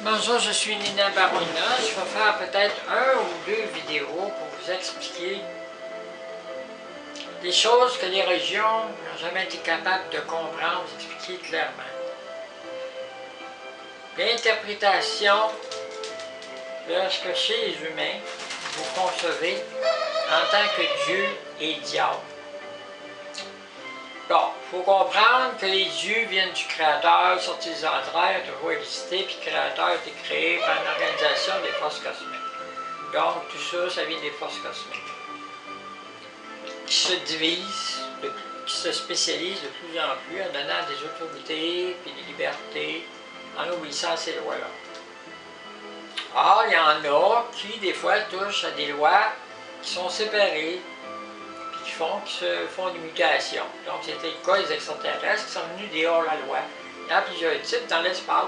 Bonjour, je suis Nina Barona. Je vais faire peut-être un ou deux vidéos pour vous expliquer des choses que les régions n'ont jamais été capables de comprendre, d'expliquer clairement. L'interprétation de ce que chez les humains, vous concevez en tant que Dieu et diable. Bon, il faut comprendre que les dieux viennent du Créateur, sortis des entrailles, toujours existé, puis le Créateur a été créé par une organisation des forces cosmiques. Donc, tout ça, ça vient des forces cosmiques. Qui se divisent, qui se spécialisent de plus en plus en donnant des autorités et des libertés, en obéissant à ces lois-là. Or, il y en a qui, des fois, touchent à des lois qui sont séparées, qui se font des mutations. Donc, c'était le cas des extraterrestres qui sont venus des hors-la-loi. Il y en a plusieurs types dans l'espace.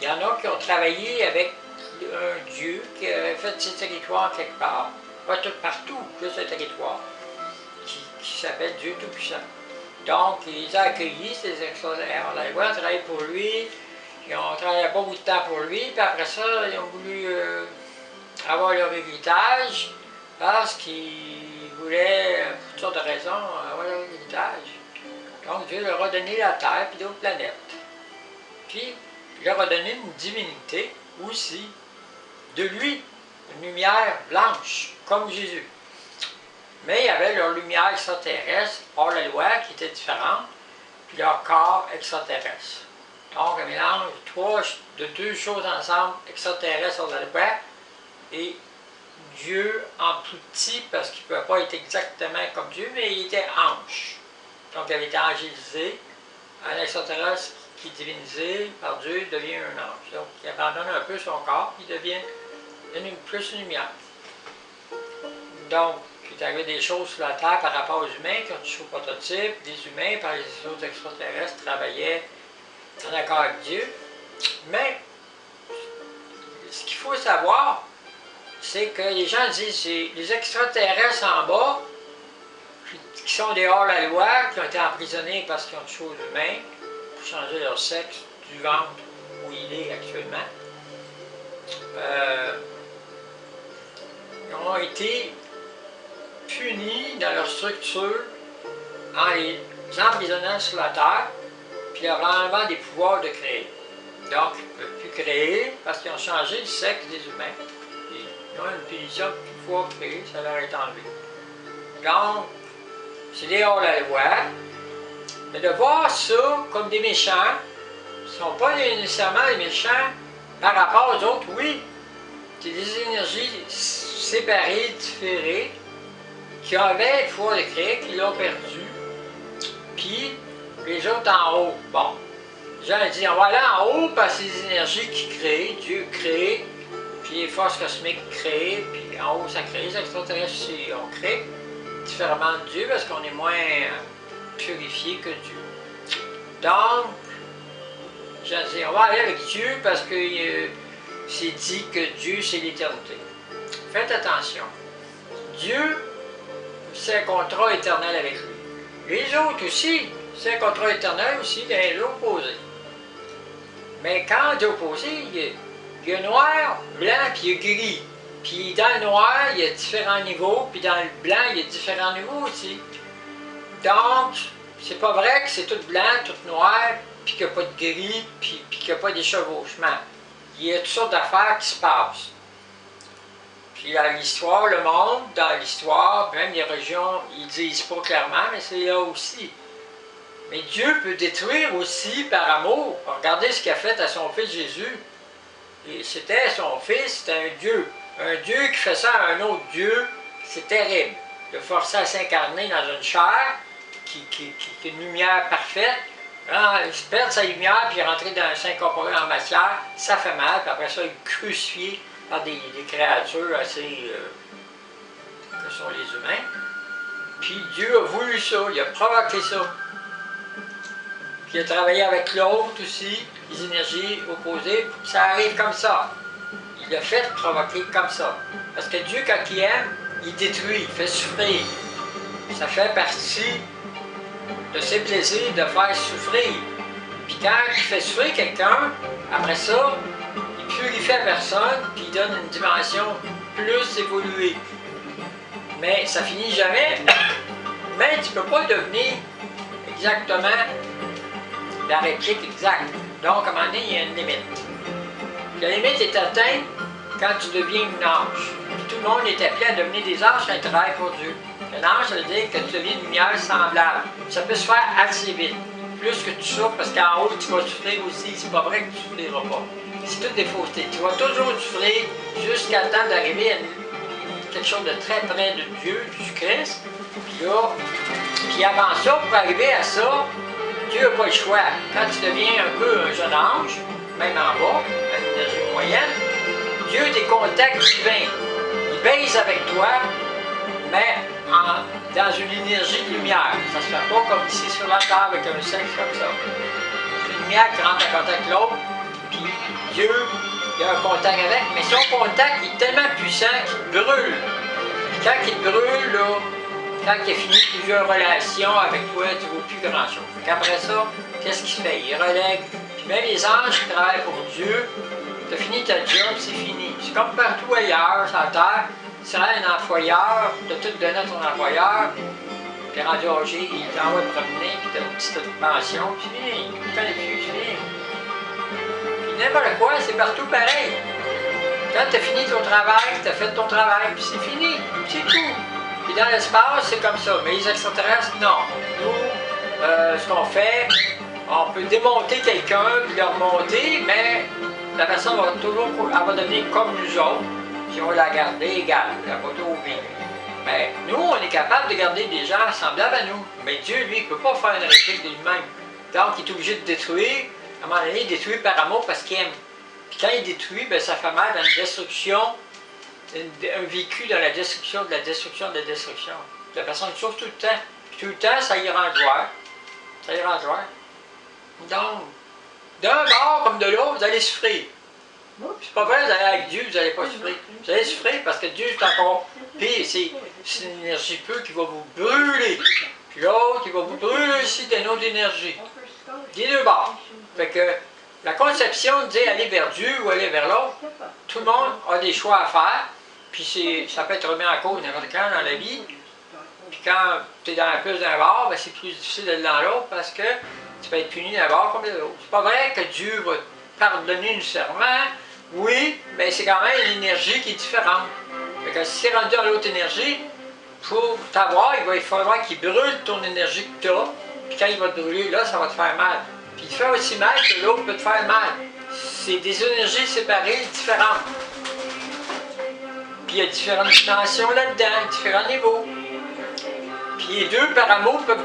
Il y en a qui ont travaillé avec un dieu qui a fait ses territoires quelque part. Pas tout partout, juste un territoire, qui s'appelle Dieu Tout-Puissant. Donc, il les a accueillis, ces extraterrestres hors-la-loi, ont travaillé pour lui, ils ont travaillé pas beaucoup de temps pour lui, puis après ça, ils ont voulu avoir leur héritage, parce qu'ils voulaient, pour toutes sortes de raisons, avoir leur héritage. Donc Dieu leur a donné la Terre et d'autres planètes. Puis, il leur a donné une divinité aussi, de lui, une lumière blanche, comme Jésus. Mais il y avait leur lumière extraterrestre, hors la loi, qui était différente, puis leur corps extraterrestre. Donc un mélange de deux choses ensemble, extraterrestre hors la loi, et Dieu en plus petit, parce qu'il ne pouvait pas être exactement comme Dieu, mais il était ange. Donc il avait été angélisé. Un extraterrestre qui est divinisé par Dieu devient un ange. Donc il abandonne un peu son corps, il devient plus une lumière. Donc, il est arrivé des choses sur la Terre par rapport aux humains qui ont touché au prototype. Des humains, par les autres extraterrestres, travaillaient en accord avec Dieu. Mais, ce qu'il faut savoir, c'est que les gens disent que les extraterrestres en bas, qui sont des hors-la-loi, qui ont été emprisonnés parce qu'ils ont touché aux humains, pour changer leur sexe du ventre où il est actuellement, ils ont été punis dans leur structure en les emprisonnant sur la terre, puis leur enlevant des pouvoirs de créer. Donc, ils ne peuvent plus créer parce qu'ils ont changé le sexe des humains. Ils ont une punition pour pouvoir créer, ça leur est enlevé. Donc, c'est des hors-la-loi. Mais de voir ça comme des méchants, ils ne sont pas nécessairement des méchants par rapport aux autres, oui. C'est des énergies séparées, différées, qui avaient le pouvoir de créer, qui l'ont perdu. Puis, les autres en haut. Bon, les gens disent, on va aller en haut parce que c'est des énergies qui créent, Dieu crée, puis les forces cosmiques créent, puis en haut ça crée, les extraterrestres aussi, on crée différemment de Dieu parce qu'on est moins purifié que Dieu. Donc, les gens disent, on va aller avec Dieu parce que c'est dit que Dieu c'est l'éternité. Faites attention. Dieu, c'est un contrat éternel avec lui. Les autres aussi, c'est un contrat éternel aussi dans l'opposé. Mais quand il est opposé, il y a noir, blanc, puis il y a gris. Puis dans le noir, il y a différents niveaux, puis dans le blanc, il y a différents niveaux aussi. Donc, c'est pas vrai que c'est tout blanc, tout noir, puis qu'il n'y a pas de gris, puis qu'il n'y a pas d'échevauchement. Il y a toutes sortes d'affaires qui se passent. Puis dans l'histoire, le monde, dans l'histoire, même les régions, ils ne disent pas clairement, mais c'est là aussi. Mais Dieu peut détruire aussi par amour. Regardez ce qu'il a fait à son fils Jésus. C'était son fils, c'était un Dieu. Un Dieu qui fait ça à un autre Dieu, c'est terrible. De forcer à s'incarner dans une chair qui est une lumière parfaite. Il se perd sa lumière puis rentrer dans s'incorporer en matière, ça fait mal. Puis après ça, il est crucifié par des créatures assez que sont les humains. Puis Dieu a voulu ça, il a provoqué ça. Puis il a travaillé avec l'autre aussi, les énergies opposées, pour que ça arrive comme ça. Il l'a fait provoquer comme ça. Parce que Dieu, quand il aime, il détruit, il fait souffrir. Ça fait partie de ses plaisirs de faire souffrir. Puis quand il fait souffrir quelqu'un, après ça, il purifie la personne, puis il donne une dimension plus évoluée. Mais ça finit jamais. Mais tu ne peux pas devenir exactement la réplique exacte. Donc, à un moment donné, il y a une limite. La limite est atteinte quand tu deviens une ange. Tout le monde est appelé à devenir des anges quand ils travaillent pour Dieu. Un ange, ça veut dire que tu deviens une lumière semblable. Ça peut se faire assez vite. Plus que tu souffres, parce qu'en haut, tu vas souffrir aussi. C'est pas vrai que tu ne souffriras pas. C'est toutes des faussetés. Tu vas toujours souffrir jusqu'à temps d'arriver à quelque chose de très près de Dieu, du Christ. Puis avant ça, pour arriver à ça, Dieu n'a pas le choix. Quand tu deviens un peu un jeune ange, même en bas, à une énergie moyenne, Dieu a des contacts divins. Il baise avec toi, mais dans une énergie de lumière. Ça ne se fait pas comme ici sur la terre avec un sexe comme ça. C'est une lumière qui rentre en contact avec l'autre, puis Dieu, il a un contact avec, mais son contact il est tellement puissant qu'il brûle. Puis quand il brûle, là, quand il a fini plusieurs relations avec toi, tu ne vaux plus grand-chose. Après ça, qu'est-ce qu'il fait? Il relègue. Puis même les anges qui travaillent pour Dieu, tu as fini ta job, c'est fini. C'est comme partout ailleurs sur la terre. Tu serais un employeur, tu as tout donné à ton employeur, puis rendu âgé, il t'envoie promener, puis tu as une petite pension, puis c'est fini. Tu ne connais plus, c'est fini. Puis n'importe quoi, c'est partout pareil. Quand tu as fini ton travail, tu as fait ton travail, puis c'est fini. C'est tout. Puis dans l'espace, c'est comme ça. Mais les extraterrestres, non. Nous, ce qu'on fait, on peut démonter quelqu'un, puis le remonter, mais la personne va toujours elle va devenir comme nous autres, puis on va la garder égale. Elle va toujours vivre. Mais nous, on est capable de garder des gens semblables à nous. Mais Dieu, lui, il ne peut pas faire une réplique de lui-même. Donc, il est obligé de détruire. À un moment donné, il détruit par amour parce qu'il aime. Puis quand il détruit, bien, ça fait mal dans une destruction. Un vécu dans la destruction de la destruction de la destruction. La personne souffre tout le temps. Puis tout le temps, ça ira en joie. Ça ira en joie. Donc, d'un bord comme de l'autre, vous allez souffrir. C'est pas vrai, vous allez avec Dieu, vous n'allez pas souffrir. Vous allez souffrir parce que Dieu est encore pire. C'est une énergie pure qui va vous brûler. Puis l'autre qui va vous brûler aussi d'une autre énergie. Des deux bords. Fait que la conception de dire aller vers Dieu ou aller vers l'autre, tout le monde a des choix à faire. Puis ça peut être remis en cause n'importe quand dans la vie. Puis quand tu es dans la plus d'un bord, ben c'est plus difficile d'aller dans l'autre parce que tu peux être puni d'un bord comme de l'autre. C'est pas vrai que Dieu va te pardonner nécessairement. Oui, mais c'est quand même une énergie qui est différente. Fait que si c'est rendu dans l'autre énergie, pour t'avoir, il va falloir qu'il brûle ton énergie que tu as. Puis quand il va te brûler, là, ça va te faire mal. Puis il te fait aussi mal que l'autre peut te faire mal. C'est des énergies séparées, différentes. Puis il y a différentes dimensions là-dedans, différents niveaux. Puis les deux, par amour, peuvent